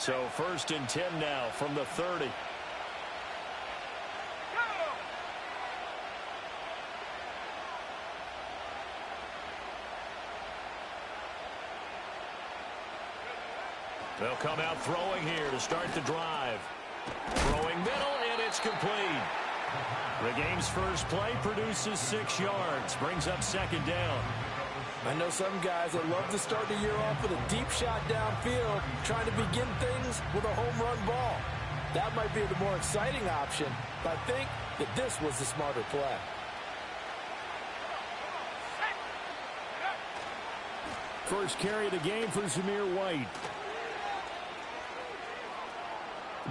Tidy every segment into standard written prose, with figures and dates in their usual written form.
So 1st and 10 now from the 30. They'll come out throwing here to start the drive. Throwing middle, and it's complete. The game's first play produces 6 yards, brings up 2nd down. I know some guys that love to start the year off with a deep shot downfield, trying to begin things with a home run ball. That might be the more exciting option, but I think that this was the smarter play. First carry of the game for Zamir White.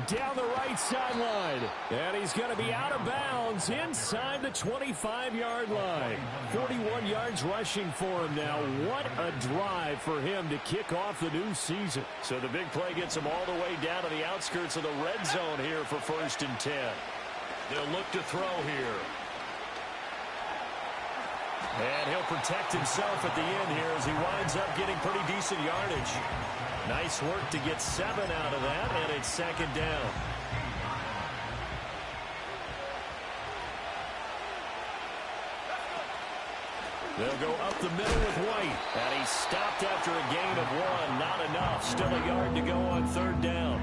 Down the right sideline. And he's going to be out of bounds inside the 25-yard line. 41 yards rushing for him now. What a drive for him to kick off the new season. So the big play gets him all the way down to the outskirts of the red zone here for 1st and 10. They'll look to throw here. And he'll protect himself at the end here as he winds up getting pretty decent yardage. Nice work to get 7 out of that, and it's 2nd down. They'll go up the middle with White, and he's stopped after a gain of 1. Not enough. Still a yard to go on 3rd down.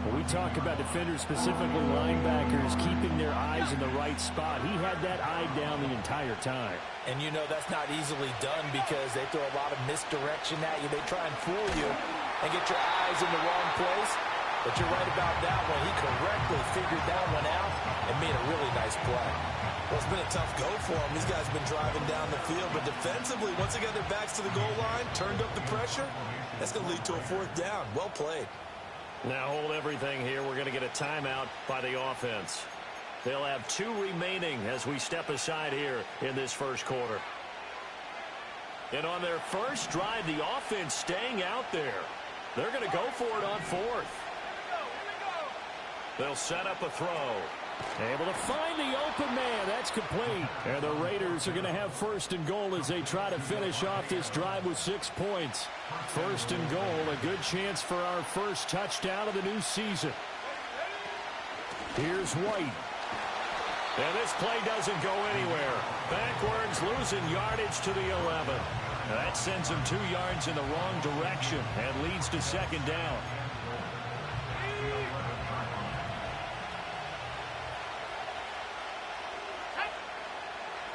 When we talk about defenders, specifically linebackers, keeping their eyes in the right spot, he had that eye down the entire time. And you know that's not easily done because they throw a lot of misdirection at you. They try and fool you and get your eyes in the wrong place. But you're right about that one. He correctly figured that one out and made a really nice play. Well, it's been a tough go for him. These guys have been driving down the field. But defensively, once they got their backs to the goal line, turned up the pressure, that's going to lead to a 4th down. Well played. Now hold everything here. We're going to get a timeout by the offense. They'll have 2 remaining as we step aside here in this first quarter. And on their first drive, the offense staying out there. They're going to go for it on 4th. They'll set up a throw. Able to find the open man. That's complete. And the Raiders are going to have 1st and goal as they try to finish off this drive with 6 points. 1st and goal, a good chance for our first touchdown of the new season. Here's White. And this play doesn't go anywhere. Backwards, losing yardage to the 11. That sends him 2 yards in the wrong direction and leads to 2nd down.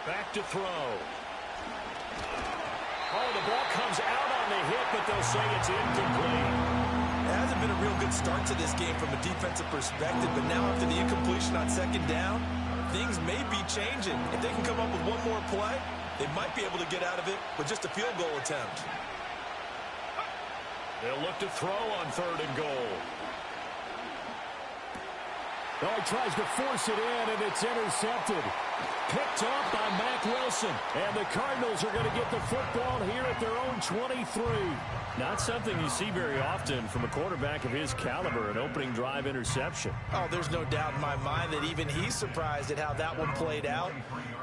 Back to throw. Oh, the ball comes out on the hit, but they'll say it's incomplete. It hasn't been a real good start to this game from a defensive perspective, but now after the incompletion on 2nd down, things may be changing. If they can come up with one more play, they might be able to get out of it with just a field goal attempt. They'll look to throw on 3rd and goal. Oh, he tries to force it in, and it's intercepted. Picked off by Mack Wilson. And the Cardinals are going to get the football here at their own 23. Not something you see very often from a quarterback of his caliber, an opening drive interception. Oh, there's no doubt in my mind that even he's surprised at how that one played out.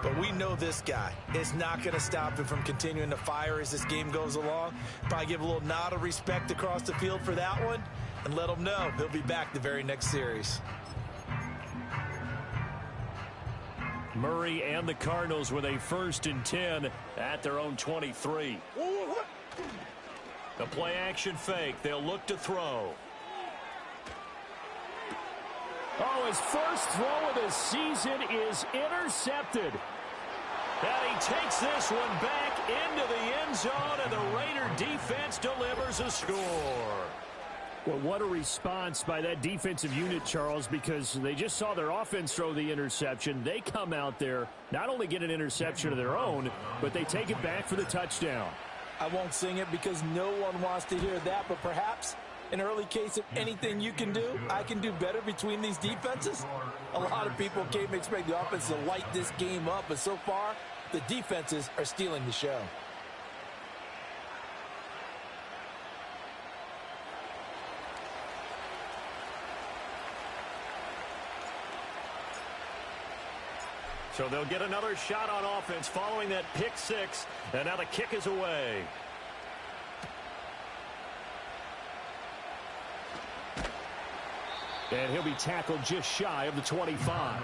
But we know this guy is not going to stop him from continuing to fire as this game goes along. Probably give a little nod of respect across the field for that one and let him know he'll be back the very next series. Murray and the Cardinals with a 1st and 10 at their own 23. The play action fake. They'll look to throw. Oh, his first throw of the season is intercepted. And he takes this one back into the end zone, and the Raider defense delivers a score. Well, what a response by that defensive unit, Charles, because they just saw their offense throw the interception. They come out there, not only get an interception of their own, but they take it back for the touchdown. I won't sing it because no one wants to hear that, but perhaps an early case of anything you can do, I can do better between these defenses. A lot of people came expecting the offense to light this game up, but so far, the defenses are stealing the show. So they'll get another shot on offense following that pick 6, and now the kick is away. And he'll be tackled just shy of the 25.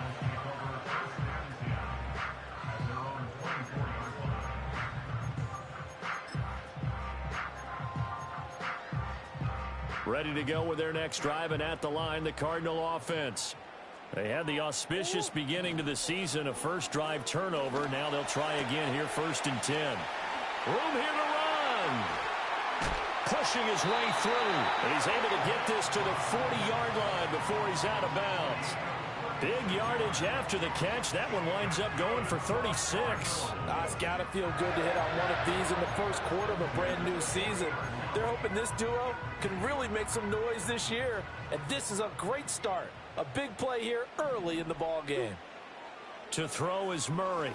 Ready to go with their next drive, and at the line, the Cardinal offense. They had the auspicious beginning to the season, a first drive turnover. Now they'll try again here, 1st and 10. Room here to run. Pushing his way through. And he's able to get this to the 40-yard line before he's out of bounds. Big yardage after the catch. That one winds up going for 36. It's got to feel good to hit on one of these in the first quarter of a brand new season. They're hoping this duo can really make some noise this year. And this is a great start. A big play here early in the ball game. To throw is Murray.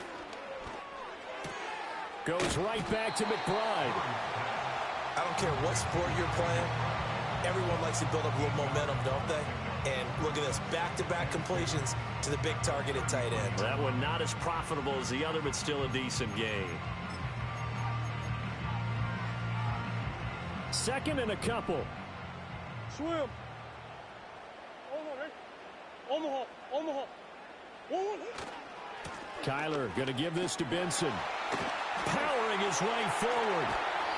Goes right back to McBride. I don't care what sport you're playing. Everyone likes to build up a little momentum, don't they? And look at this, back-to-back completions to the big target at tight end. That one not as profitable as the other, but still a decent gain. 2nd and a couple. Swim. Omaha. Kyler going to give this to Benson. Powering his way forward.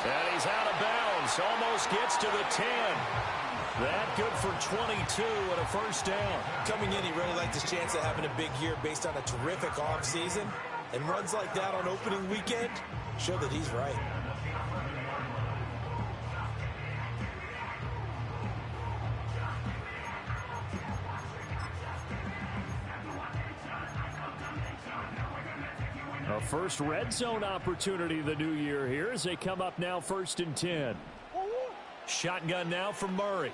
And he's out of bounds. Almost gets to the 10. That good for 22 and a first down. Coming in, he really liked his chance of having a big year based on a terrific offseason. And runs like that on opening weekend show that he's right. A first red zone opportunity of the new year here as they come up now 1st and 10. Shotgun now for Murray.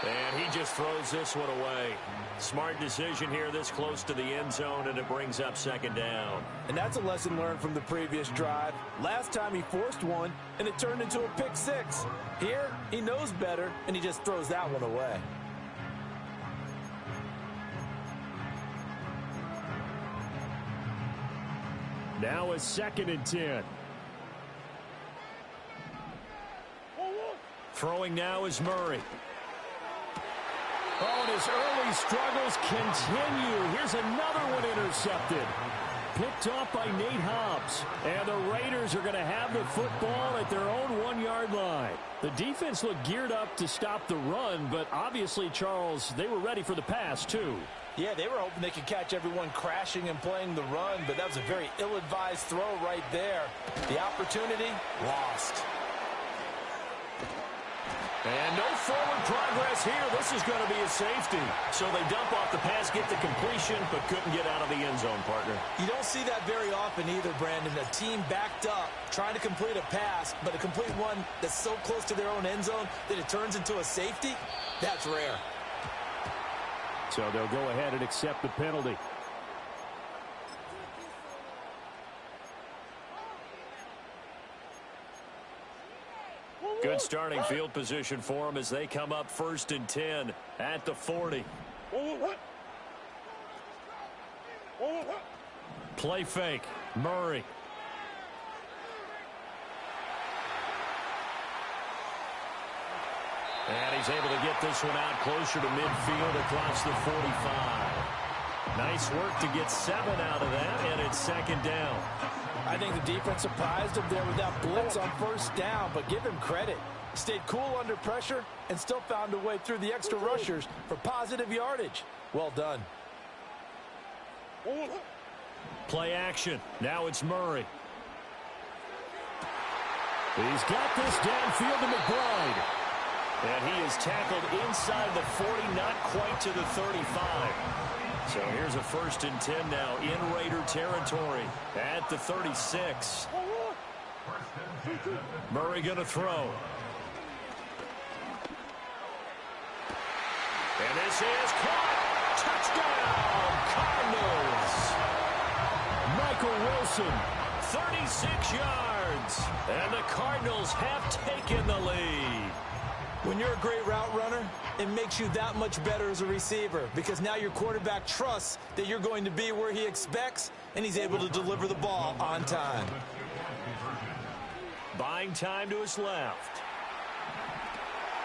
And he just throws this one away. Smart decision here this close to the end zone, and it brings up 2nd down. And that's a lesson learned from the previous drive. Last time he forced one, and it turned into a pick 6. Here, he knows better, and he just throws that one away. Now a 2nd and 10. Throwing now is Murray. Oh, and his early struggles continue. Here's another one intercepted. Picked off by Nate Hobbs. And the Raiders are going to have the football at their own 1-yard line. The defense looked geared up to stop the run, but obviously, Charles, they were ready for the pass, too. Yeah, they were hoping they could catch everyone crashing and playing the run, but that was a very ill-advised throw right there. The opportunity, lost. And no forward progress here. This is going to be a safety. So they dump off the pass, get the completion, but couldn't get out of the end zone, partner. You don't see that very often either, Brandon. A team backed up, trying to complete a pass, but a complete one that's so close to their own end zone that it turns into a safety, that's rare. So they'll go ahead and accept the penalty. Good starting field position for them as they come up 1st and 10 at the 40. Play fake. Murray. And he's able to get this one out closer to midfield across the 45. Nice work to get 7 out of that, and it's 2nd down. I think the defense surprised him there with that blitz on 1st down, but give him credit. Stayed cool under pressure and still found a way through the extra rushers for positive yardage. Well done. Play action. Now it's Murray. He's got this downfield to McBride. And he is tackled inside the 40, not quite to the 35. So here's a 1st and 10 now in Raider territory at the 36. Murray going to throw. And this is caught. Touchdown, Cardinals. Michael Wilson, 36 yards. And the Cardinals have taken the lead. When you're a great route runner, it makes you that much better as a receiver because now your quarterback trusts that you're going to be where he expects, and he's able to deliver the ball on time. By Trying time to his left.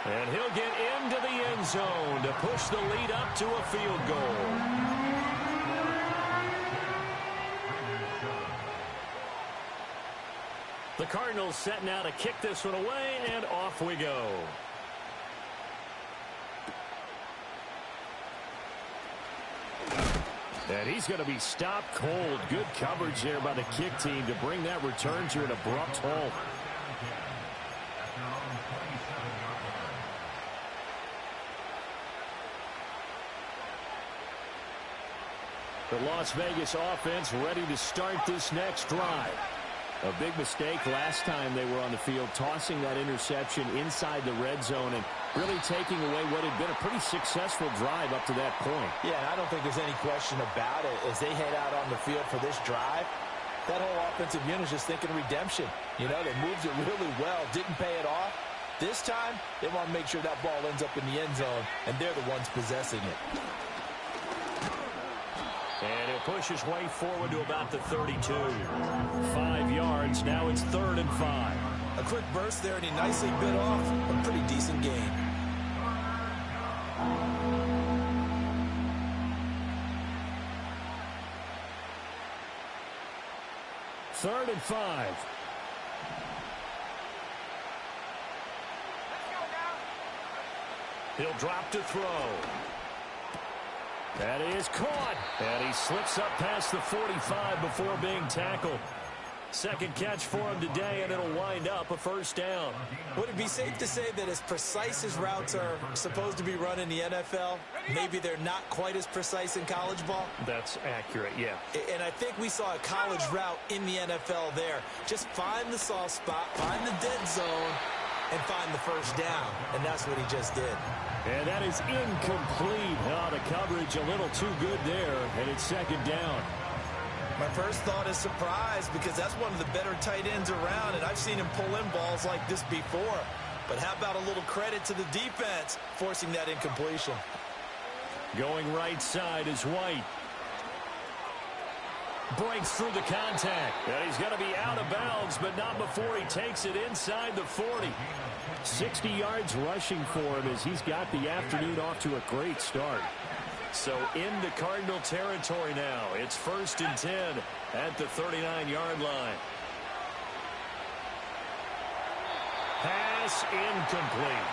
And he'll get into the end zone to push the lead up to a field goal. The Cardinals set now to kick this one away, and off we go. And he's going to be stopped cold. Good coverage there by the kick team to bring that return to an abrupt halt. The Las Vegas offense ready to start this next drive. A big mistake last time they were on the field, tossing that interception inside the red zone and really taking away what had been a pretty successful drive up to that point. Yeah, and I don't think there's any question about it. As they head out on the field for this drive, that whole offensive unit is just thinking redemption. You know, they moved it really well, didn't pay it off. This time, they want to make sure that ball ends up in the end zone, and they're the ones possessing it. And he'll push his way forward to about the 32. 5 yards. Now it's 3rd and 5. A quick burst there, and he nicely bit off a pretty decent gain. Third and 5. He'll drop to throw. That is caught. And he slips up past the 45 before being tackled. Second catch for him today, and it'll wind up a first down. Would it be safe to say that as precise as routes are supposed to be run in the NFL, maybe they're not quite as precise in college ball? That's accurate, yeah. And I think we saw a college route in the NFL there. Just find the soft spot, find the dead zone, and find the first down. And that's what he just did. And that is incomplete. Oh, the coverage a little too good there, and it's second down. My first thought is surprise, because that's one of the better tight ends around, and I've seen him pull in balls like this before. But how about a little credit to the defense forcing that incompletion? Going right side is White. Breaks through the contact. And he's going to be out of bounds, but not before he takes it inside the 40. 60 yards rushing for him as he's got the afternoon off to a great start. So into Cardinal territory now. It's 1st and 10 at the 39-yard line. Pass incomplete.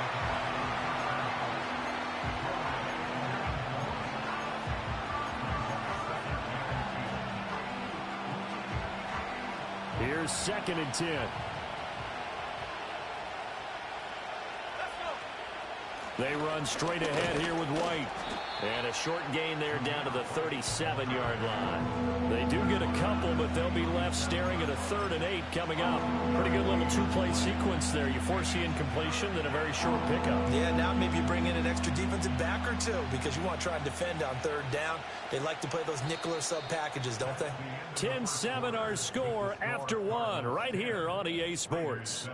Here's 2nd and 10. They run straight ahead here with White. And a short gain there down to the 37-yard line. They do get a couple, but they'll be left staring at a 3rd and 8 coming up. Pretty good little two-play sequence there. You force the incompletion, then a very short pickup. Yeah, now maybe you bring in an extra defensive back or two, because you want to try and defend on 3rd down. They like to play those nickel or sub packages, don't they? 10-7 our score after 1 right here on EA Sports.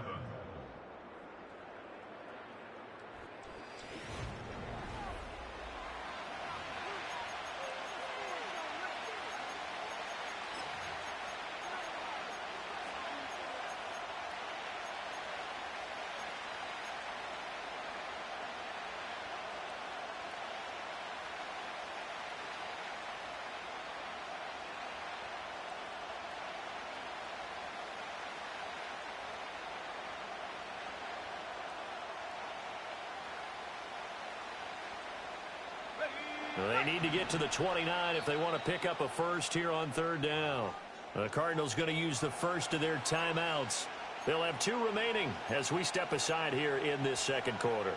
They need to get to the 29 if they want to pick up a first here on 3rd down. The Cardinals going to use the first of their timeouts. They'll have 2 remaining as we step aside here in this second quarter.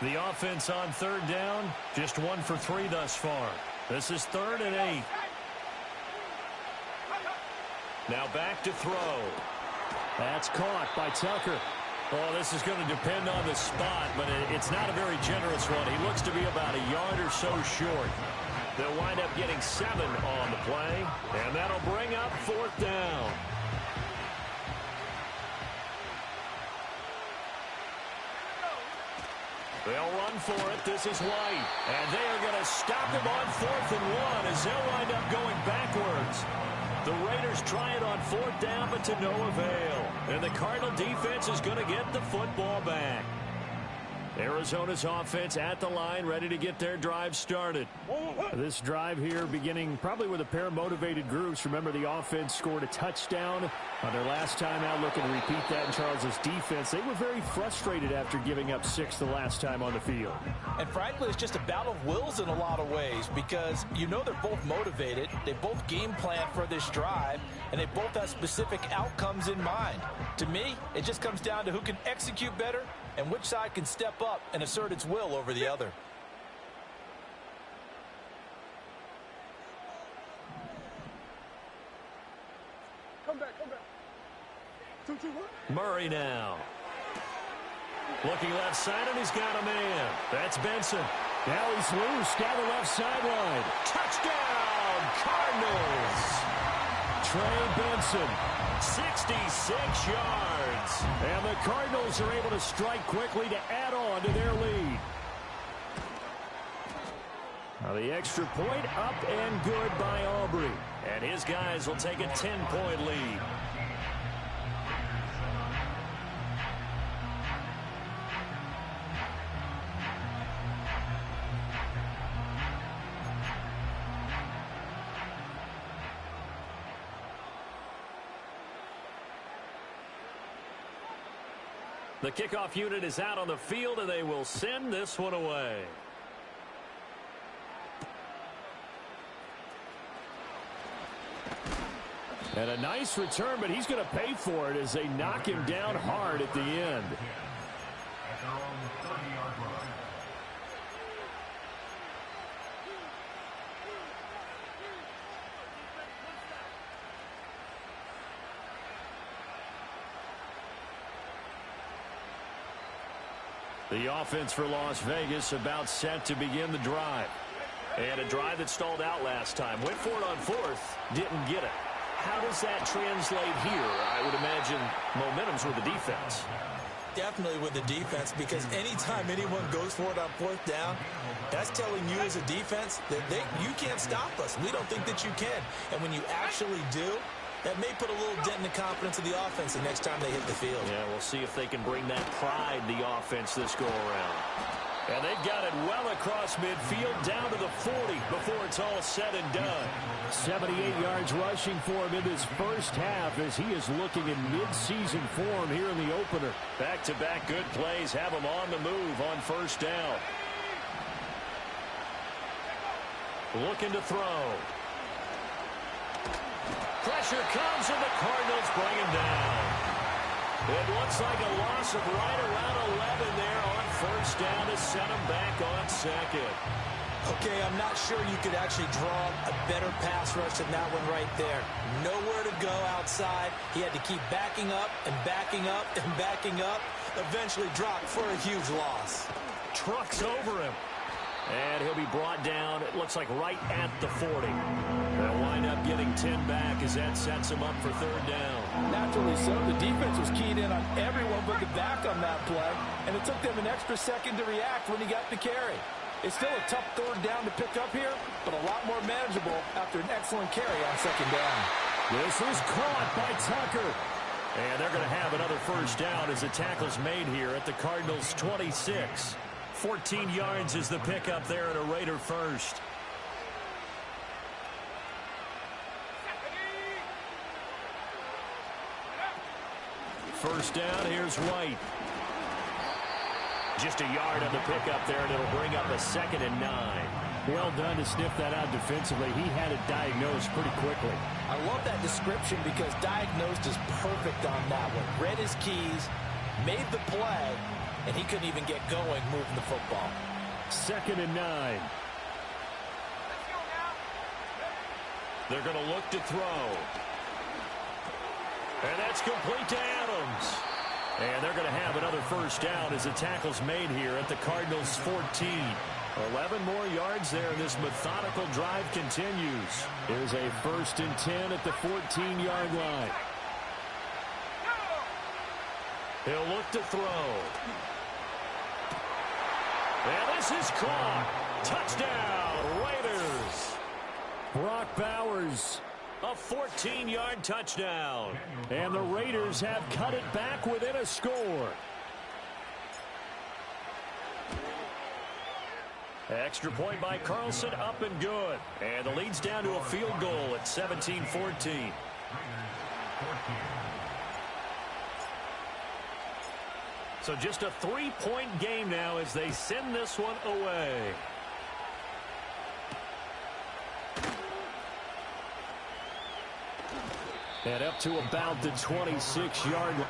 The offense on 3rd down, just 1 for 3 thus far. This is 3rd and 8. Now back to throw. That's caught by Tucker. Oh, this is going to depend on the spot, but it's not a very generous one. He looks to be about a yard or so short. They'll wind up getting 7 on the play, and that'll bring up 4th down. They'll run for it. This is White. And they are going to stop him on 4th and 1 as they'll wind up going backwards. The Raiders try it on 4th down, but to no avail. And the Cardinal defense is going to get the football back. Arizona's offense at the line, ready to get their drive started. This drive here beginning probably with a pair of motivated groups. Remember, the offense scored a touchdown on their last time out, looking to repeat that in Charles's defense. They were very frustrated after giving up 6 the last time on the field. And frankly, it's just a battle of wills in a lot of ways because you know they're both motivated. They both game plan for this drive, and they both have specific outcomes in mind. To me, it just comes down to who can execute better and which side can step up and assert its will over the other. Come back. 2-2-1. Murray now. Looking left side, and he's got a man. That's Benson. Now he's loose down the left sideline. Touchdown, Cardinals. Trey Benson. 66 yards. And the Cardinals are able to strike quickly to add on to their lead. Now the extra point up and good by Aubrey. And his guys will take a 10-point lead. The kickoff unit is out on the field, and they will send this one away. And a nice return, but he's going to pay for it as they knock him down hard at the end. The offense for Las Vegas about set to begin the drive. And a drive that stalled out last time. Went for it on 4th, didn't get it. How does that translate here? I would imagine momentum's with the defense. Definitely with the defense, because anytime anyone goes for it on 4th down, that's telling you as a defense that you can't stop us. We don't think that you can. And when you actually do, that may put a little dent in the confidence of the offense the next time they hit the field. Yeah, we'll see if they can bring that pride, the offense, this go-around. And they've got it well across midfield, down to the 40 before it's all said and done. 78 yards rushing for him in this first half as he is looking in mid-season form here in the opener. Back-to-back good plays have him on the move on 1st down. Looking to throw. Pressure comes, and the Cardinals bring him down. It looks like a loss of right around 11 there on 1st down to set him back on 2nd. Okay, I'm not sure you could actually draw a better pass rush than that one right there. Nowhere to go outside. He had to keep backing up and backing up and backing up. Eventually dropped for a huge loss. Trucks over him. And he'll be brought down, it looks like right at the 40. They'll wind up getting 10 back as that sets him up for 3rd down. Naturally so. The defense was keyed in on everyone but the back on that play, and it took them an extra second to react when he got the carry. It's still a tough 3rd down to pick up here, but a lot more manageable after an excellent carry on 2nd down. This is caught by Tucker. And they're going to have another 1st down as the tackle's made here at the Cardinals' 26. 14 yards is the pickup there at a Raider 1st. First down, here's White. Just a yard on the pickup there, and it'll bring up a 2nd and 9. Well done to sniff that out defensively. He had it diagnosed pretty quickly. I love that description because diagnosed is perfect on that one. Read his keys, made the play, and he couldn't even get going moving the football. 2nd and 9. They're going to look to throw. And that's complete to Adams. And they're going to have another 1st down as the tackle's made here at the Cardinals' 14. 11 more yards there, and this methodical drive continues. There's a 1st and 10 at the 14-yard line. He'll look to throw. And this is caught. Touchdown, Raiders. Brock Bowers A 14-yard touchdown. And the Raiders have cut it back within a score. Extra point by Carlson, up and good. And the lead's down to a field goal at 17-14. So just a 3-point game now as they send this one away. And up to about the 26-yard line.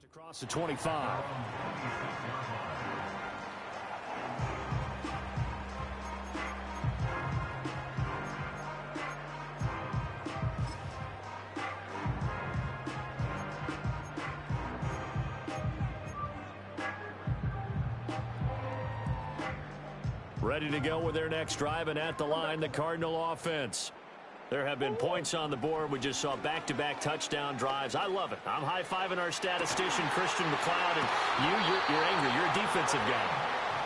Across the 25. Ready to go with their next drive, and at the line, the Cardinal offense. There have been points on the board. We just saw back-to-back touchdown drives. I love it. I'm high-fiving our statistician, Christian McLeod, and you're angry. You're a defensive guy.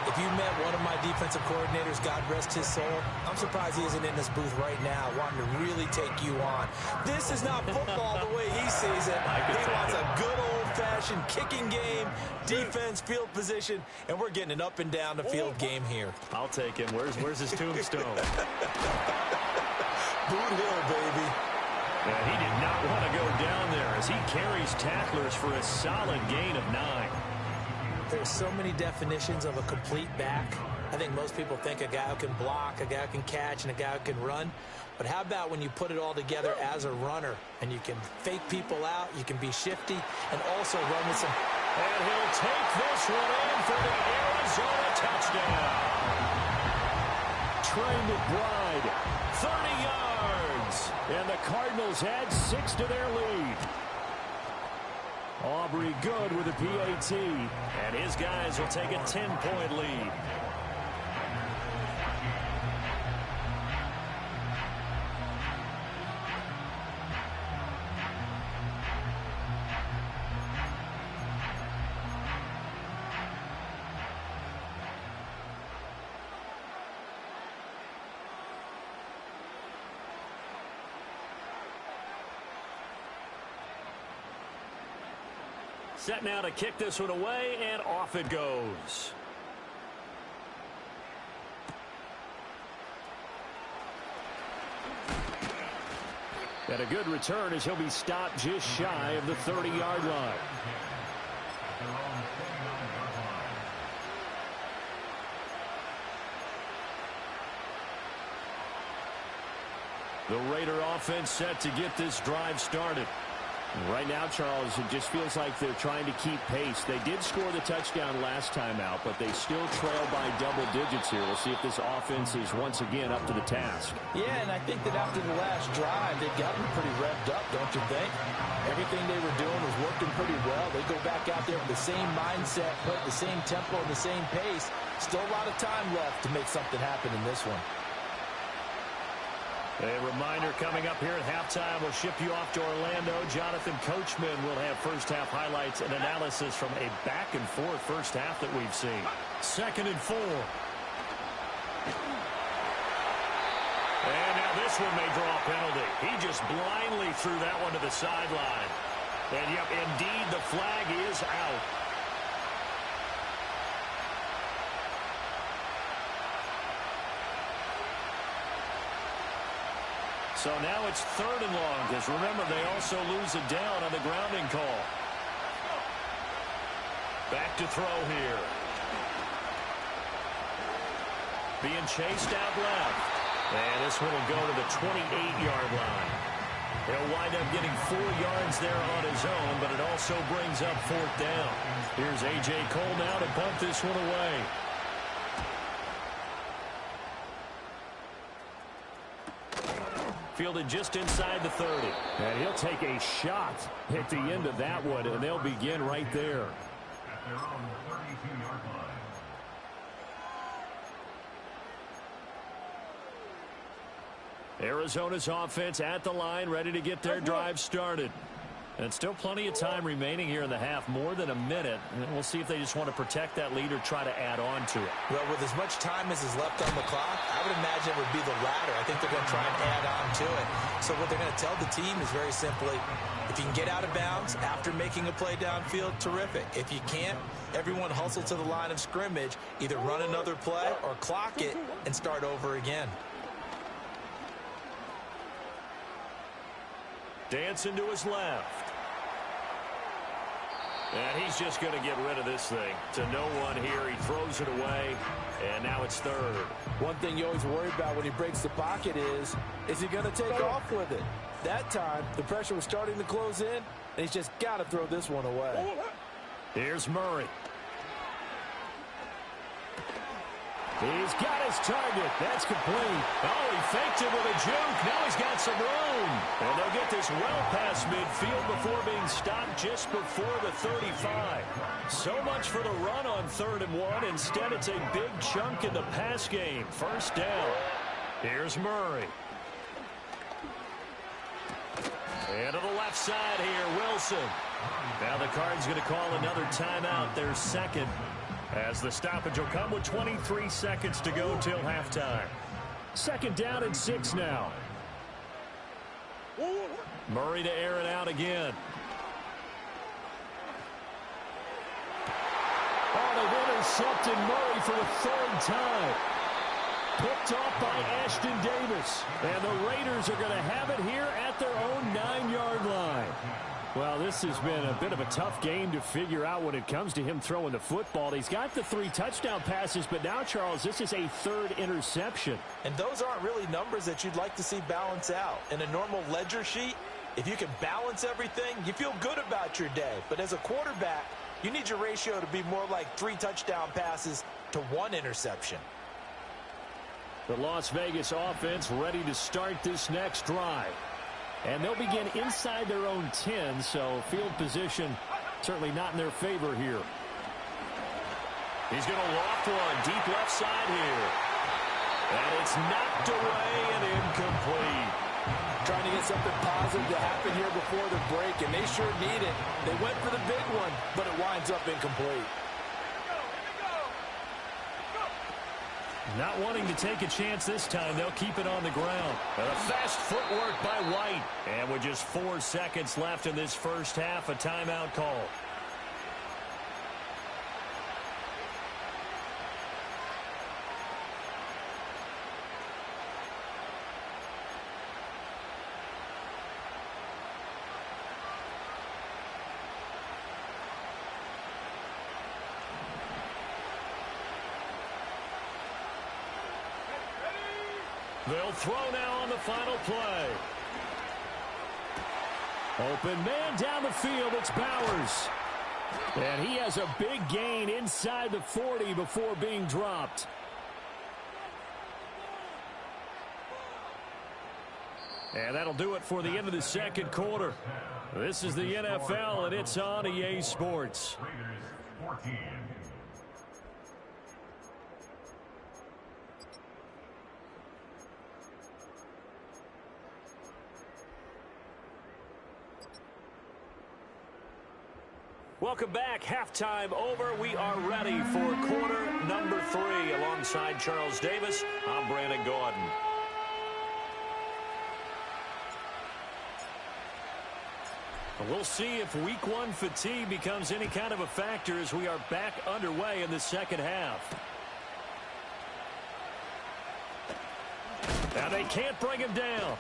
If you met one of my defensive coordinators, God rest his soul, I'm surprised he isn't in this booth right now wanting to really take you on. This is not football the way he sees it. He wants a good old-fashioned kicking game, defense, field position, and we're getting an up-and-down-the-field game here. I'll take him. Where's his tombstone? Boot Hill, baby. Yeah, he did not want to go down there as he carries tacklers for a solid gain of 9. There's so many definitions of a complete back. I think most people think a guy who can block, a guy who can catch, and a guy who can run. But how about when you put it all together as a runner, and you can fake people out, you can be shifty, and also run with some... And he'll take this one in for the Arizona touchdown. Trey McBride, 30 yards. And the Cardinals add 6 to their lead. Aubrey Good with a PAT. And his guys will take a 10-point lead. Set now to kick this one away, and off it goes. And a good return as he'll be stopped just shy of the 30-yard line. The Raider offense set to get this drive started. Right now, Charles, it just feels like they're trying to keep pace. They did score the touchdown last time out, but they still trail by double digits here. We'll see if this offense is once again up to the task. Yeah, and I think that after the last drive, they've gotten pretty revved up, don't you think? Everything they were doing was working pretty well. They go back out there with the same mindset, put the same tempo and the same pace. Still a lot of time left to make something happen in this one. A reminder coming up here at halftime. We'll ship you off to Orlando. Jonathan Coachman will have first-half highlights and analysis from a back-and-forth first half that we've seen. 2nd and 4. And now this one may draw a penalty. He just blindly threw that one to the sideline. And, yep, indeed, the flag is out. So now it's 3rd and long, because remember, they also lose it down on the grounding call. Back to throw here. Being chased out left. And this one will go to the 28-yard line. He'll wind up getting 4 yards there on his own, but it also brings up 4th down. Here's A.J. Cole now to punt this one away. Fielded just inside the 30. And he'll take a shot at the end of that one, and they'll begin right there. Arizona's offense at the line, ready to get their drive started. And still plenty of time remaining here in the half, more than a minute. And we'll see if they just want to protect that lead or try to add on to it. Well, with as much time as is left on the clock, I would imagine it would be the latter. I think they're going to try and add on to it. So what they're going to tell the team is very simply, if you can get out of bounds after making a play downfield, terrific. If you can't, everyone hustle to the line of scrimmage, either run another play or clock it and start over again. Dancing to his left. And he's just going to get rid of this thing. To no one here. He throws it away. And now it's 3rd. One thing you always worry about when he breaks the pocket is he going to take off with it? That time, the pressure was starting to close in, and he's just got to throw this one away. Here's Murray. He's got his target. That's complete. Oh, he faked it with a juke. Now he's got some room. And they'll get this well past midfield before being stopped just before the 35. So much for the run on 3rd and 1. Instead, it's a big chunk in the pass game. 1st down. Here's Murray. And to the left side here, Wilson. Now the Cards going to call another timeout, their 2nd. As the stoppage will come with 23 seconds to go till halftime. 2nd down and 6 now. Murray to air it out again. Oh, they've intercepted Murray for the 3rd time. Picked off by Ashton Davis. And the Raiders are going to have it here at their own 9-yard line. Well, this has been a bit of a tough game to figure out when it comes to him throwing the football. He's got the 3 touchdown passes, but now, Charles, this is a 3rd interception. And those aren't really numbers that you'd like to see balance out. In a normal ledger sheet, if you can balance everything, you feel good about your day. But as a quarterback, you need your ratio to be more like 3 touchdown passes to 1 interception. The Las Vegas offense ready to start this next drive. And they'll begin inside their own 10, so field position certainly not in their favor here. He's going to loft one deep left side here. And it's knocked away and incomplete. Trying to get something positive to happen here before the break, and they sure need it. They went for the big one, but it winds up incomplete. Not wanting to take a chance this time, they'll keep it on the ground. And a fast footwork by White. And with just 4 seconds left in this first half, a timeout call. They'll throw now on the final play. Open man down the field. It's Bowers. And he has a big gain inside the 40 before being dropped. And that'll do it for the end of the second quarter. This is the NFL, and it's on EA Sports. Welcome back. Halftime over. We are ready for quarter number 3. Alongside Charles Davis, I'm Brandon Gaudin. We'll see if week 1 fatigue becomes any kind of a factor as we are back underway in the second half. Now they can't bring him down.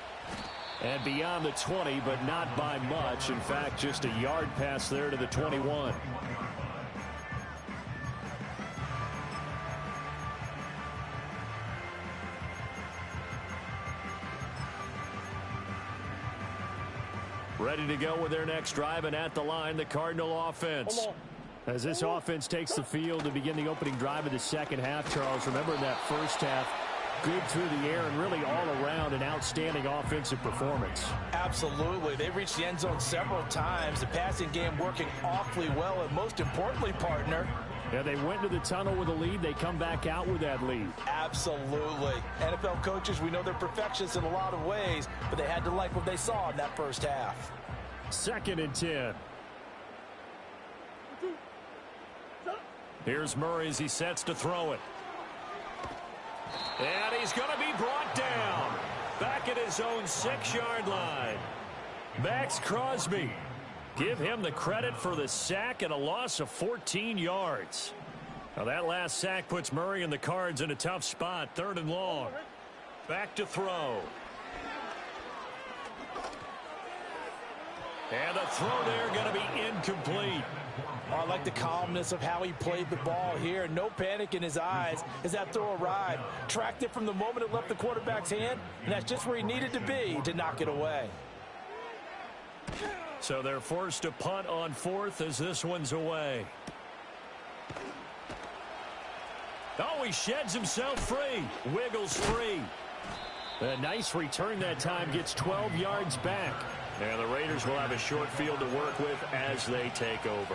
And beyond the 20, but not by much. In fact, just a yard pass there to the 21. Ready to go with their next drive, and at the line, the Cardinal offense. As this offense takes the field to begin the opening drive of the second half, Charles, remember in that first half, good through the air and really all around an outstanding offensive performance. Absolutely. They reached the end zone several times. The passing game working awfully well, and most importantly, partner, yeah, they went to the tunnel with a lead. They come back out with that lead. Absolutely. NFL coaches, we know they're perfectionists in a lot of ways, but they had to like what they saw in that first half. 2nd and 10. Here's Murray as he sets to throw it. And he's going to be brought down. Back at his own 6-yard line. Max Crosby. Give him the credit for the sack and a loss of 14 yards. Now that last sack puts Murray and the Cards in a tough spot. 3rd and long. Back to throw. And the throw there going to be incomplete. Oh, I like the calmness of how he played the ball here. No panic in his eyes as that throw arrived. Tracked it from the moment it left the quarterback's hand, and that's just where he needed to be to knock it away. So they're forced to punt on 4th as this one's away. Oh, he sheds himself free. Wiggles free. A nice return that time, gets 12 yards back. And the Raiders will have a short field to work with as they take over.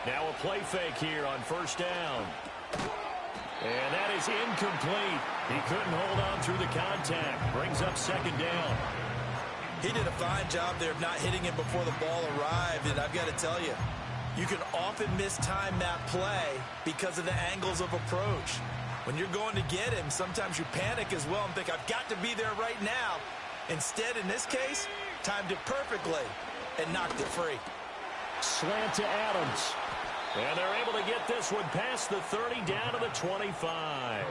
Now a play fake here on 1st down. And that is incomplete. He couldn't hold on through the contact. Brings up 2nd down. He did a fine job there of not hitting him before the ball arrived, and I've got to tell you, you can often mistime that play because of the angles of approach. When you're going to get him, sometimes you panic as well and think, I've got to be there right now. Instead, in this case, timed it perfectly and knocked it free. Slant to Adams. And they're able to get this one past the 30 down to the 25.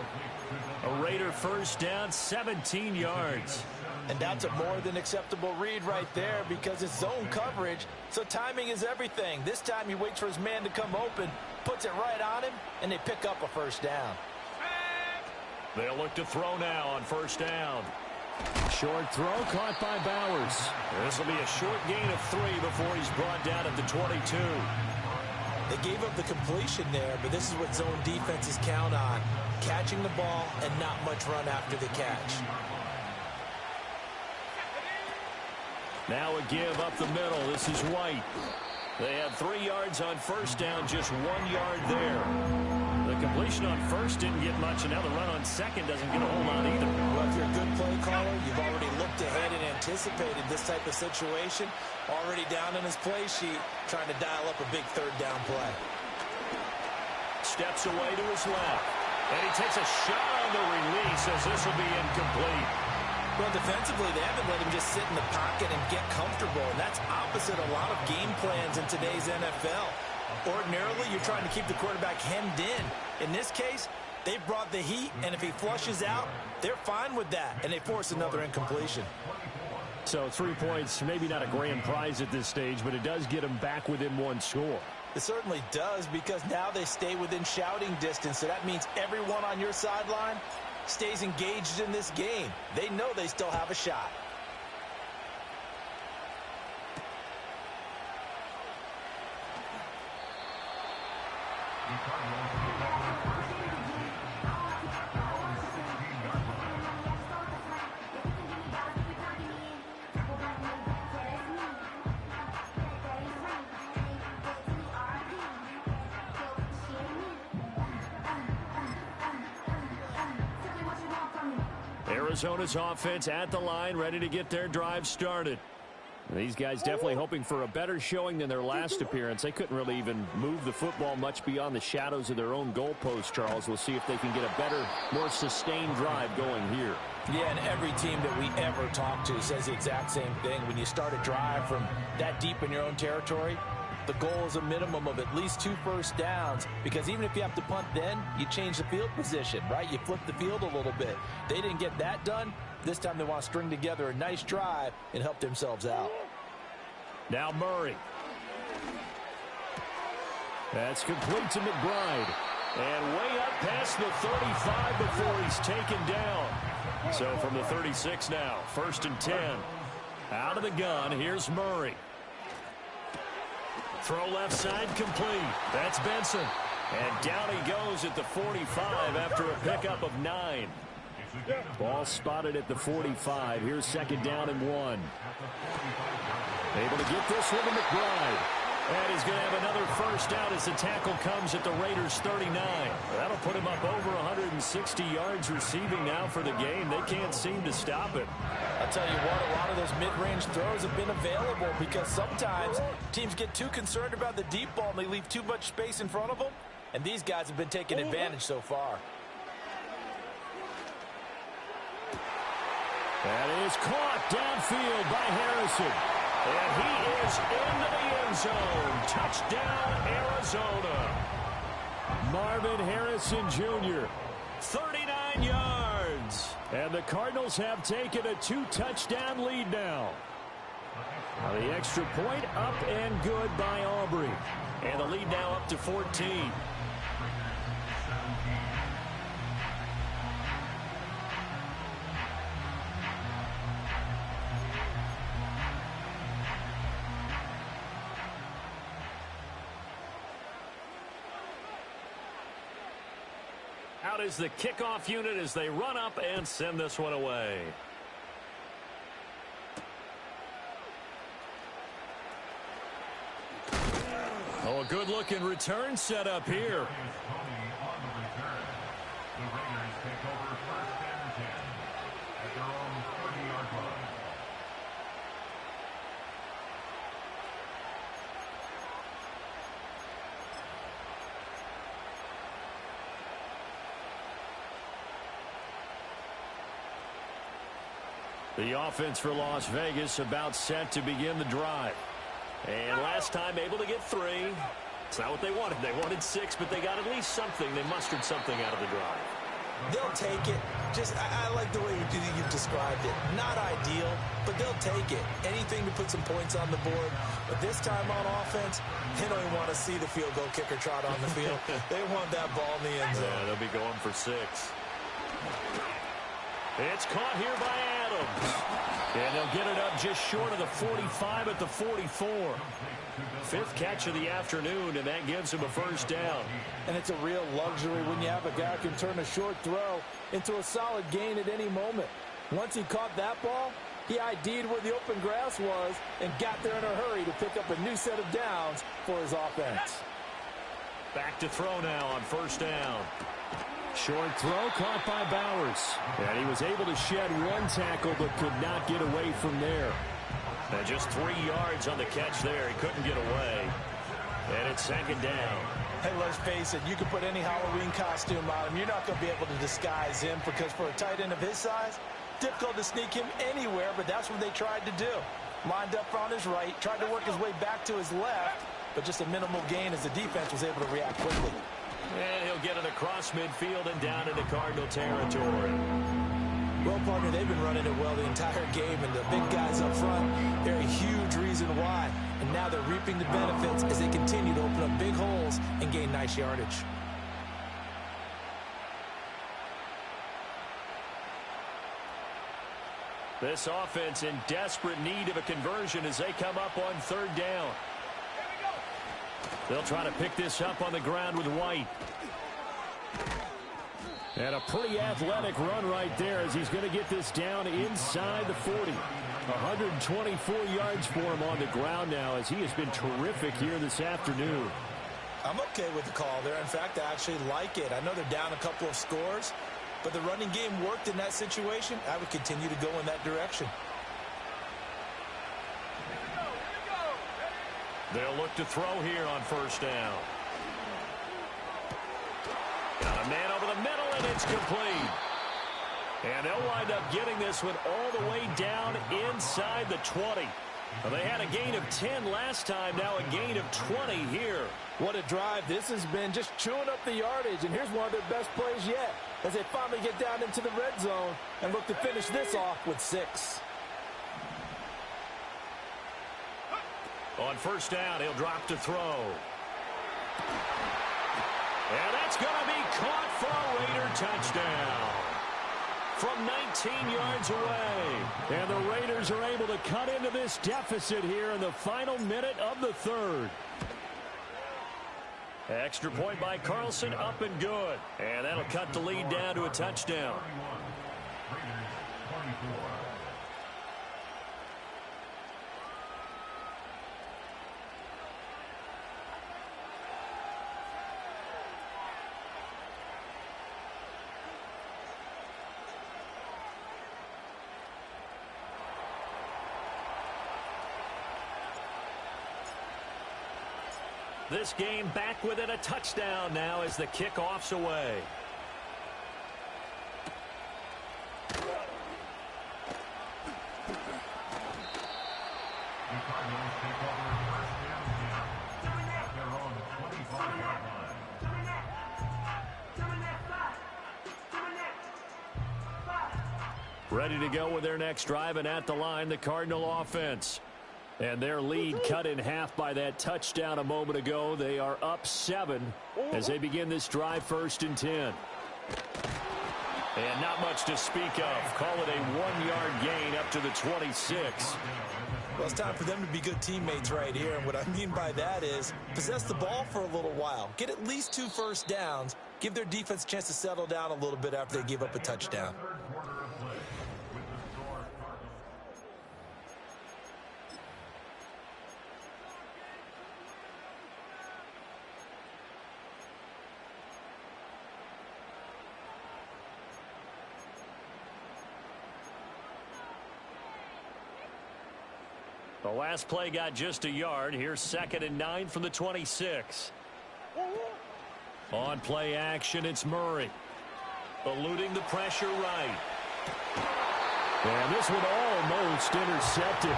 A Raider 1st down, 17 yards. And that's a more than acceptable read right there because it's zone coverage, so timing is everything. This time he waits for his man to come open, puts it right on him, and they pick up a 1st down. They'll look to throw now on 1st down. Short throw caught by Bowers. This will be a short gain of 3 before he's brought down at the 22. They gave up the completion there, but this is what zone defenses count on. Catching the ball and not much run after the catch. Now a give up the middle. This is White. They had 3 yards on 1st down, just 1 yard there. The completion on 1st didn't get much, and now the run on 2nd doesn't get a whole lot either. Well, if you're a good play caller, you've already looked ahead and anticipated this type of situation. Already down on his play sheet, trying to dial up a big 3rd down play. Steps away to his left. And he takes a shot on the release as this will be incomplete. Well, defensively, they haven't let him just sit in the pocket and get comfortable, and that's opposite a lot of game plans in today's NFL. Ordinarily, you're trying to keep the quarterback hemmed in. In this case, they've brought the heat, and if he flushes out, they're fine with that, and they force another incompletion. So 3 points, maybe not a grand prize at this stage, but it does get them back within one score. It certainly does, because now they stay within shouting distance. So that means everyone on your sideline stays engaged in this game. They know they still have a shot. Arizona's offense at the line, ready to get their drive started. These guys definitely hoping for a better showing than their last appearance. They couldn't really even move the football much beyond the shadows of their own goalpost, Charles. We'll see if they can get a better, more sustained drive going here. Yeah, and every team that we ever talk to says the exact same thing. When you start a drive from that deep in your own territory, the goal is a minimum of at least 2 first downs, because even if you have to punt then, you change the field position, right? You flip the field a little bit. They didn't get that done. This time they want to string together a nice drive and help themselves out. Now Murray. That's complete to McBride. And way up past the 35 before he's taken down. So from the 36 now, 1st and 10. Out of the gun, here's Murray. Throw left side complete. That's Benson. And down he goes at the 45 after a pickup of 9. Ball spotted at the 45. Here's 2nd down and 1. Able to get this one to McBride. And he's going to have another first down as the tackle comes at the Raiders' 39. That'll put him up over 160 yards receiving now for the game. They can't seem to stop it. I'll tell you what, a lot of those mid-range throws have been available, because sometimes teams get too concerned about the deep ball and they leave too much space in front of them. And these guys have been taking advantage so far. That is caught downfield by Harrison. And he is into the end zone. Touchdown, Arizona. Marvin Harrison Jr., 39 yards. And the Cardinals have taken a 2-touchdown lead now. Now the extra point up and good by Aubrey. And the lead now up to 14. Out is the kickoff unit as they run up and send this one away. Oh, a good-looking return set up here. The offense for Las Vegas about set to begin the drive. And last time able to get 3. It's not what they wanted. They wanted 6, but they got at least something. They mustered something out of the drive. They'll take it. I like the way you've described it. Not ideal, but they'll take it. Anything to put some points on the board. But this time on offense, they don't even want to see the field goal kicker trot on the field. They want that ball in the end zone. Yeah, they'll be going for 6. It's caught here by Adams. And they'll get it up just short of the 45 at the 44. 5th catch of the afternoon, and that gives him a first down. And it's a real luxury when you have a guy who can turn a short throw into a solid gain at any moment. Once he caught that ball, he ID'd where the open grass was and got there in a hurry to pick up a new set of downs for his offense. Back to throw now on 1st down. Short throw caught by Bowers. And he was able to shed 1 tackle but could not get away from there. And just 3 yards on the catch there. He couldn't get away. And it's 2nd down. Hey, let's face it, you can put any Halloween costume on him. You're not going to be able to disguise him, because for a tight end of his size, difficult to sneak him anywhere, but that's what they tried to do. Lined up on his right, tried to work his way back to his left, but just a minimal gain as the defense was able to react quickly. And he'll get it across midfield and down into Cardinal territory. Well, partner, they've been running it well the entire game, and the big guys up front, they're a huge reason why. And now they're reaping the benefits as they continue to open up big holes and gain nice yardage. This offense in desperate need of a conversion as they come up on third down. They'll try to pick this up on the ground with White. And a pretty athletic run right there as he's going to get this down inside the 40. 124 yards for him on the ground now as he has been terrific here this afternoon. I'm okay with the call there. In fact, I actually like it. I know they're down a couple of scores, but the running game worked in that situation. I would continue to go in that direction. They'll look to throw here on first down. Got a man over the middle, and it's complete. And they'll wind up getting this one all the way down inside the 20. Well, they had a gain of 10 last time, now a gain of 20 here. What a drive this has been, just chewing up the yardage. And here's one of their best plays yet as they finally get down into the red zone and look to finish this off with 6. On first down, he'll drop to throw. And that's going to be caught for a Raider touchdown. From 19 yards away. And the Raiders are able to cut into this deficit here in the final minute of the third. Extra point by Carlson, up and good. And that'll cut the lead down to a touchdown. This game back within a touchdown now as the kickoff's away. Ready to go with their next drive, and at the line, the Cardinal offense. And their lead cut in half by that touchdown a moment ago. They are up 7 as they begin this drive, 1st and 10. And not much to speak of. Call it a 1-yard gain up to the 26. Well, it's time for them to be good teammates right here. And what I mean by that is possess the ball for a little while. Get at least 2 first downs. Give their defense a chance to settle down a little bit after they give up a touchdown. The last play got just a yard. Here's 2nd and 9 from the 26. On play action, it's Murray. Eluding the pressure right. And this one almost intercepted.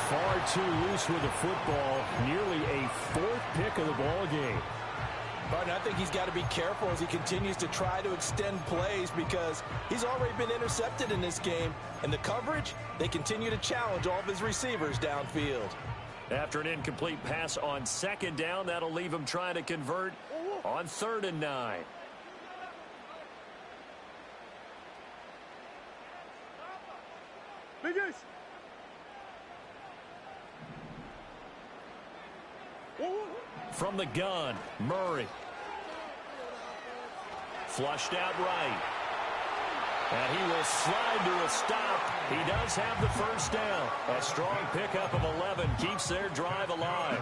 Far too loose with the football. Nearly a 4th pick of the ball game. Martin, I think he's got to be careful as he continues to try to extend plays because he's already been intercepted in this game. And the coverage, they continue to challenge all of his receivers downfield. After an incomplete pass on 2nd down, that'll leave him trying to convert on 3rd and 9. From the gun, Murray. Flushed out right. And he will slide to a stop. He does have the first down. A strong pickup of 11 keeps their drive alive.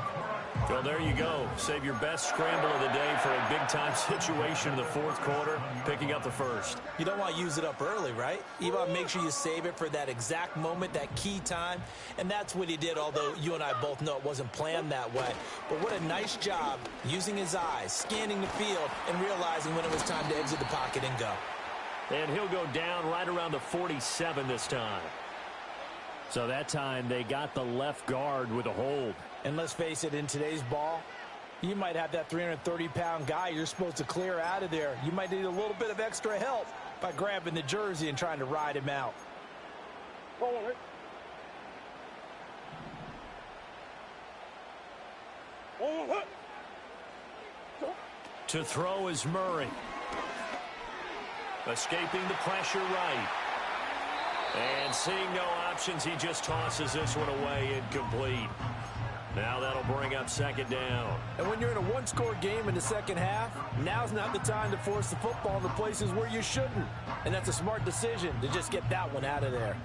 Well, there you go. Save your best scramble of the day for a big-time situation in the 4th quarter, picking up the first. You don't want to use it up early, right? You want to make sure you save it for that exact moment, that key time. And that's what he did, although you and I both know it wasn't planned that way. But what a nice job using his eyes, scanning the field, and realizing when it was time to exit the pocket and go. And he'll go down right around the 47 this time. So that time they got the left guard with a hold. And let's face it, in today's ball, you might have that 330-pound guy you're supposed to clear out of there. You might need a little bit of extra help. by grabbing the jersey and trying to ride him out. To throw is Murray. Escaping the pressure right. And seeing no options, he just tosses this one away incomplete. Now that'll bring up second down. And when you're in a one-score game in the second half, now's not the time to force the football in the places where you shouldn't. And that's a smart decision to just get that one out of there.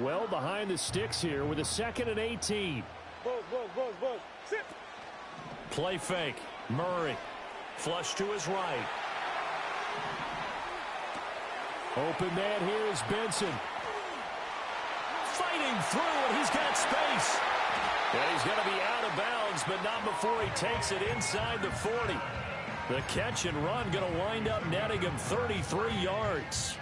Well behind the sticks here with a 2nd and 18. Sit. Play fake. Murray. Flush to his right. Open man here is Benson. Fighting through, and he's got space. And he's going to be out of bounds, but not before he takes it inside the 40. The catch and run going to wind up netting him 33 yards.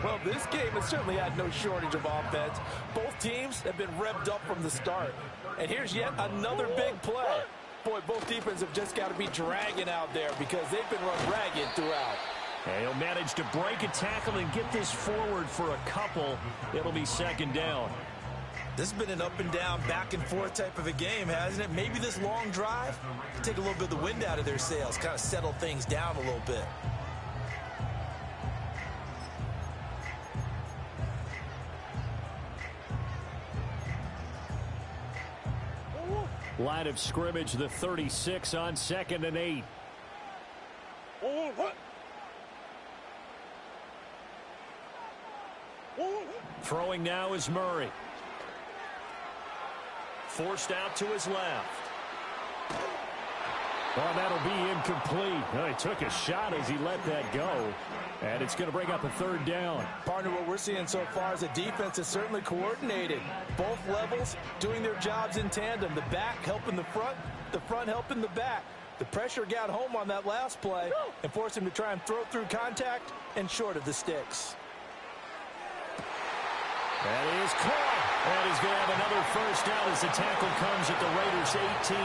Well, this game has certainly had no shortage of offense. Both teams have been revved up from the start. And here's yet another big play. Boy, both defenses have just got to be dragging out there because they've been run ragged throughout. And he'll manage to break a tackle and get this forward for a couple. It'll be second down. This has been an up and down, back and forth type of a game, hasn't it? Maybe this long drive can take a little bit of the wind out of their sails, kind of settle things down a little bit. Line of scrimmage, the 36 on 2nd and 8. Throwing now is Murray. Forced out to his left. Oh, that'll be incomplete. Oh, he took a shot as he let that go. And it's going to bring up a 3rd down. Partner, what we're seeing so far is the defense is certainly coordinated. Both levels doing their jobs in tandem. The back helping the front helping the back. The pressure got home on that last play and forced him to try and throw through contact and short of the sticks. That is caught. And he's going to have another first down as the tackle comes at the Raiders' 18.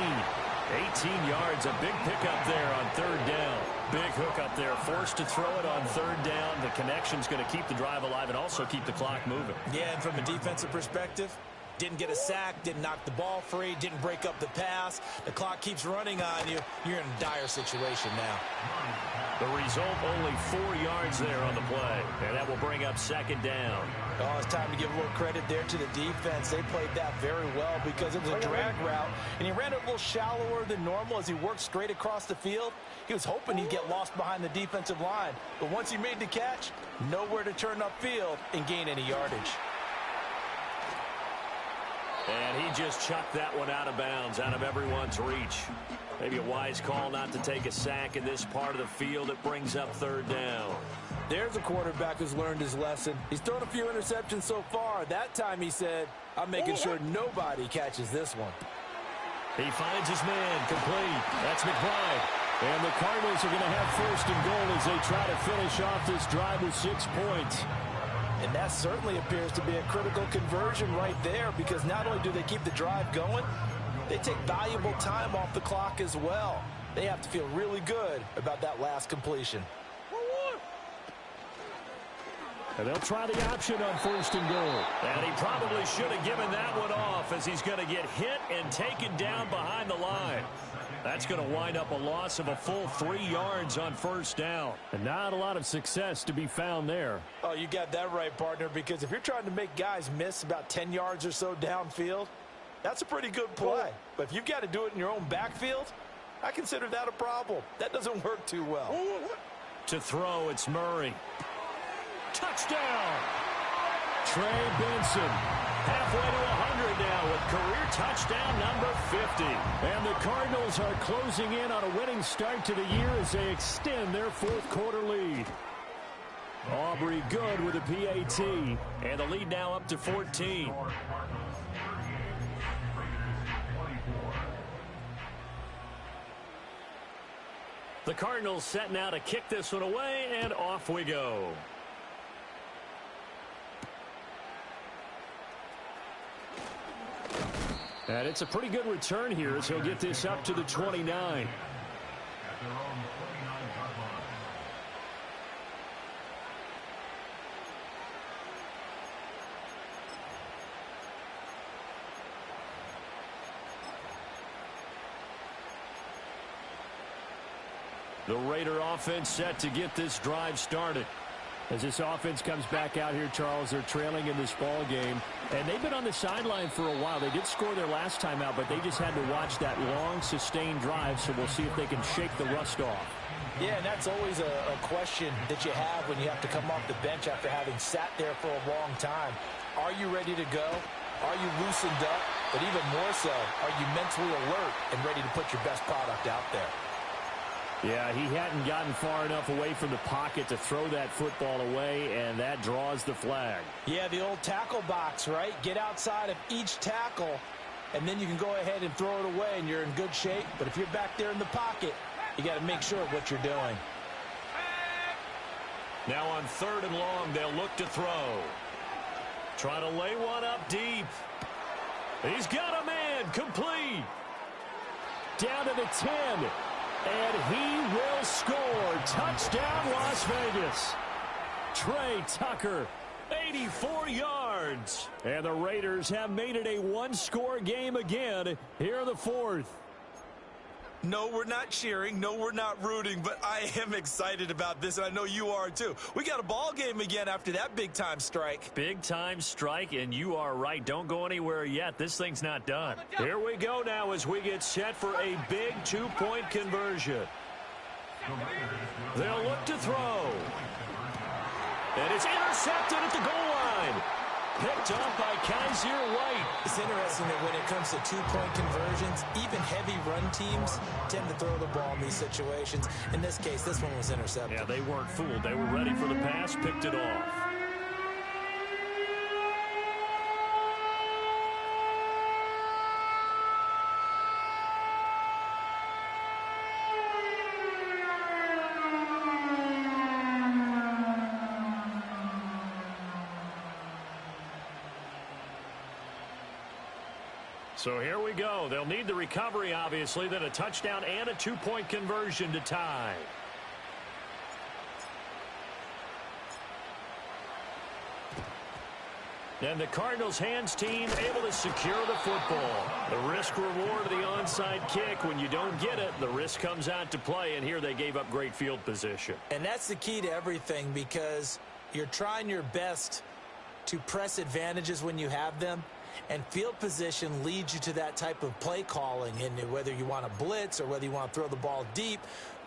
18 yards, a big pickup there on 3rd down. Big hook up there, forced to throw it on 3rd down. The connection's going to keep the drive alive and also keep the clock moving. Yeah, and from a defensive perspective, didn't get a sack, didn't knock the ball free, didn't break up the pass. The clock keeps running on you. You're in a dire situation now. The result, only 4 yards there on the play. And that will bring up second down. Oh, it's time to give a little credit there to the defense. They played that very well because it was a drag route, and he ran it a little shallower than normal as he worked straight across the field. He was hoping he'd get lost behind the defensive line. But once he made the catch, nowhere to turn upfield and gain any yardage. And he just chucked that one out of bounds, out of everyone's reach. Maybe a wise call not to take a sack in this part of the field. It brings up 3rd down. There's a quarterback who's learned his lesson. He's thrown a few interceptions so far. That time he said, I'm making sure nobody catches this one. He finds his man, complete. That's McBride. And the Cardinals are going to have 1st and goal as they try to finish off this drive with 6 points. And that certainly appears to be a critical conversion right there because not only do they keep the drive going, they take valuable time off the clock as well. They have to feel really good about that last completion. And they'll try the option on 1st and goal. And he probably should have given that one off as he's going to get hit and taken down behind the line. That's going to wind up a loss of a full 3 yards on 1st down. And not a lot of success to be found there. Oh, you got that right, partner, because if you're trying to make guys miss about 10 yards or so downfield, that's a pretty good play. But if you've got to do it in your own backfield, I consider that a problem. That doesn't work too well. To throw, it's Murray. Touchdown! Trey Benson. Halfway to 100 now with career touchdown number 50. And the Cardinals are closing in on a winning start to the year as they extend their 4th quarter lead. Aubrey good with a PAT. And the lead now up to 14. The Cardinals set now to kick this one away, and off we go. And it's a pretty good return here as he'll get this up to the 29. The Raider offense set to get this drive started. As this offense comes back out here, Charles, they're trailing in this ball game. And they've been on the sideline for a while. They did score their last time out, but they just had to watch that long, sustained drive. So we'll see if they can shake the rust off. Yeah, and that's always a question that you have when you have to come off the bench after having sat there for a long time. Are you ready to go? Are you loosened up? But even more so, are you mentally alert and ready to put your best product out there? Yeah, he hadn't gotten far enough away from the pocket to throw that football away, and that draws the flag. Yeah, the old tackle box, right? Get outside of each tackle, and then you can go ahead and throw it away, and you're in good shape. But if you're back there in the pocket, you got to make sure of what you're doing. Now on 3rd and long, they'll look to throw. Trying to lay one up deep. He's got a man, complete. Down to the 10. And he will score. Touchdown, Las Vegas. Trey Tucker, 84 yards. And the Raiders have made it a one-score game again here in the 4th. No, we're not cheering. No, we're not rooting, but I am excited about this, and I know you are too. We got a ball game again after that big-time strike. Big-time strike, and you are right. Don't go anywhere yet. This thing's not done. Here we go now as we get set for a big two-point conversion. They'll look to throw. And it's intercepted at the goal line. Picked up by Kaiser White. It's interesting that when it comes to two-point conversions, even heavy run teams tend to throw the ball in these situations. In this case, this one was intercepted. Yeah, they weren't fooled. They were ready for the pass, picked it off. So here we go. They'll need the recovery, obviously, then a touchdown and a two-point conversion to tie. And the Cardinals hands team able to secure the football. The risk reward of the onside kick. When you don't get it, the risk comes out to play, and here they gave up great field position. And that's the key to everything, because you're trying your best to press advantages when you have them. And field position leads you to that type of play calling, and whether you want to blitz or whether you want to throw the ball deep,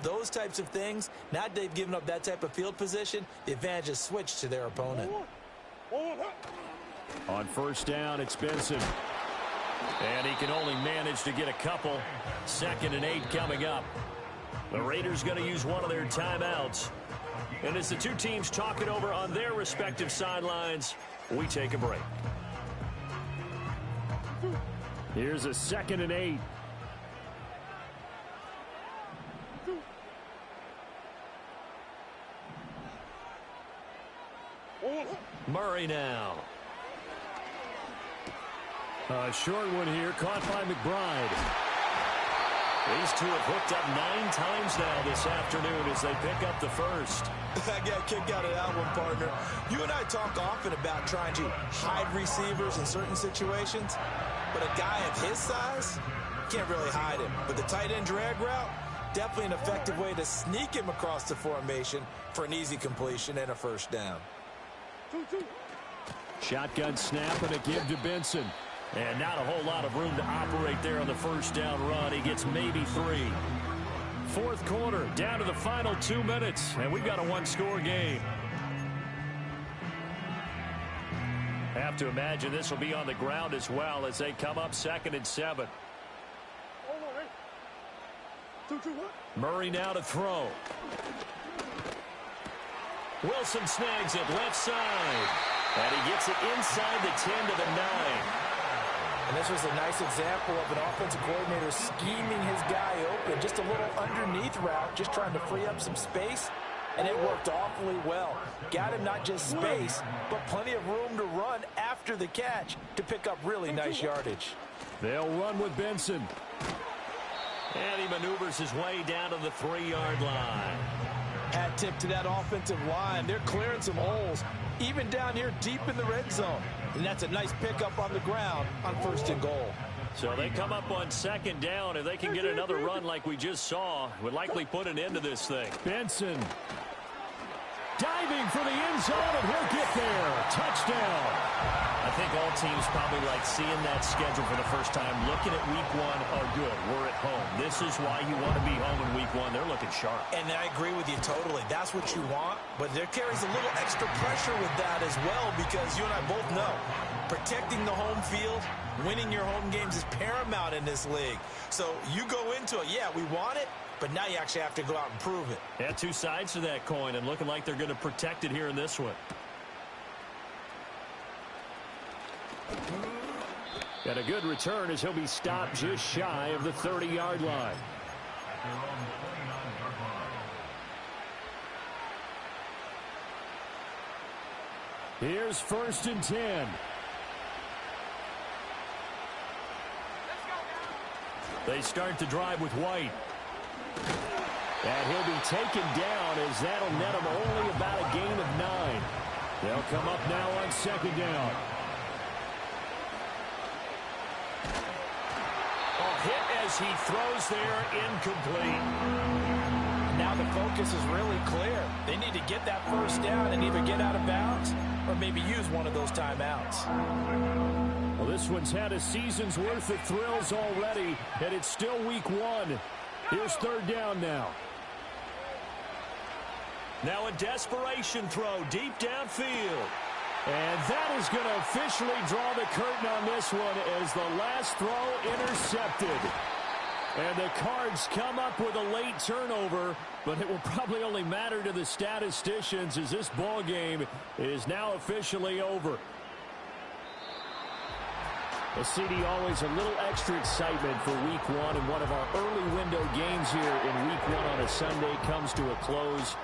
those types of things. Now that they've given up that type of field position, the advantage is switched to their opponent. On 1st down, it's Benson. And he can only manage to get a couple. 2nd and 8 coming up. The Raiders going to use one of their timeouts. And as the two teams talk it over on their respective sidelines, we take a break. Here's a 2nd and 8. Murray now. A short one here, caught by McBride. These two have hooked up 9 times now this afternoon as they pick up the first. I got kicked out of that one, partner. You and I talk often about trying to hide receivers in certain situations, but a guy of his size, can't really hide him. But the tight end drag route, definitely an effective way to sneak him across the formation for an easy completion and a 1st down. Shotgun snap and a give to Benson. And not a whole lot of room to operate there on the 1st down run. He gets maybe 3. 4th quarter, down to the final 2 minutes, and we've got a one-score game. Have to imagine this will be on the ground as well as they come up 2nd and 7. Murray now to throw. Wilson snags it left side. And he gets it inside the 10 to the 9. And this was a nice example of an offensive coordinator scheming his guy open. Just a little underneath route, just trying to free up some space. And it worked awfully well. Got him not just space, but plenty of room to run after the catch to pick up really nice yardage. They'll run with Benson. And he maneuvers his way down to the 3-yard line. Hat tip to that offensive line. They're clearing some holes, even down here deep in the red zone. And that's a nice pickup on the ground on 1st and goal. So they come up on second down. If they can get another run like we just saw, would likely put an end to this thing. Benson diving for the end zone, and he'll get there. Touchdown. I think all teams probably like seeing that schedule for the first time. Looking at week one, oh, good, we're at home. This is why you want to be home in week one. They're looking sharp. And I agree with you totally. That's what you want. But there carries a little extra pressure with that as well, because you and I both know protecting the home field, winning your home games is paramount in this league. So you go into it, yeah, we want it, but now you actually have to go out and prove it. Yeah, two sides to that coin, and looking like they're going to protect it here in this one. And a good return as he'll be stopped just shy of the 30-yard line. Here's 1st and 10. They start the drive with White. And he'll be taken down as that'll net him only about a gain of 9. They'll come up now on 2nd down. Hit as he throws there, incomplete. Now the focus is really clear. They need to get that 1st down and either get out of bounds or maybe use one of those timeouts. Well, this one's had a season's worth of thrills already, and it's still week 1. Here's 3rd down now. Now a desperation throw deep downfield. And that is going to officially draw the curtain on this one as the last throw intercepted. And the Cards come up with a late turnover, but it will probably only matter to the statisticians as this ball game is now officially over. Well, CD, always a little extra excitement for week 1, and one of our early window games here in week 1 on a Sunday comes to a close.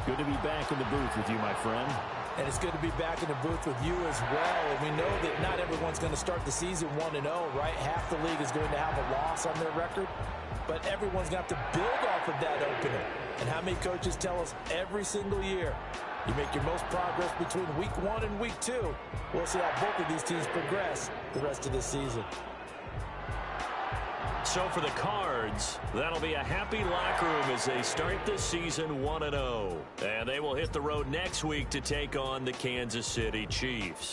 Good to be back in the booth with you, my friend. And it's good to be back in the booth with you as well. And we know that not everyone's going to start the season 1-0, right? Half the league is going to have a loss on their record. But everyone's going to have to build off of that opener. And how many coaches tell us every single year, you make your most progress between week 1 and week 2. We'll see how both of these teams progress the rest of this season. So for the Cards, that'll be a happy locker room as they start this season 1-0. And they will hit the road next week to take on the Kansas City Chiefs.